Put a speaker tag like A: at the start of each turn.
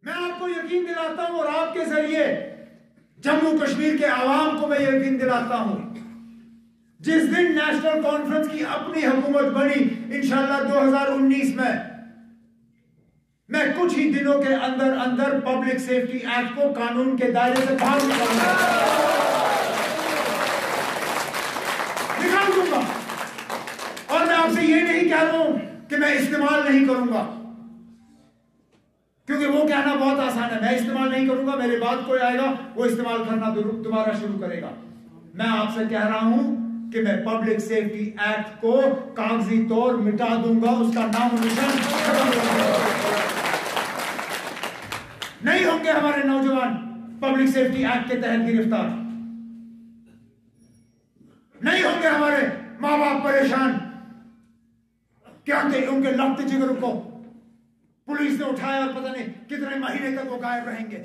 A: میں آپ کو یقین دلاتا ہوں اور آپ کے ذریعے جموں کشمیر کے عوام کو میں یقین دلاتا ہوں، جس دن نیشنل کانفرنس کی اپنی حکومت بنی انشاءاللہ 2019 میں کچھ ہی دنوں کے اندر اندر پبلک سیفٹی ایکٹ کو قانون کے دائرے سے باہر نکال دوں گا۔ اور میں آپ سے یہ نہیں کہہ رہا ہوں کہ میں استعمال نہیں کروں گا، کیونکہ وہ کہنا بہت آسان ہے، میں استعمال نہیں کروں گا، میرے بعد کوئی آئے گا وہ استعمال کرنا دوبارہ شروع کرے گا۔ میں آپ سے کہہ رہا ہوں کہ میں پبلک سیفٹی ایکٹ کو کاغذی طور مٹا دوں گا، اس کا نام و نشان ختم کر دوں گا۔ نہیں ہوں گے ہمارے نوجوان پبلک سیفٹی ایکٹ کے تحت گرفتار، نہیں ہوں گے ہمارے ماں باپ پریشان کیا کہ ان کے لخت جگر کو پولیس نے اٹھایا اور پتہ نہیں کتنے مہینے تک وہ غائب رہیں گے۔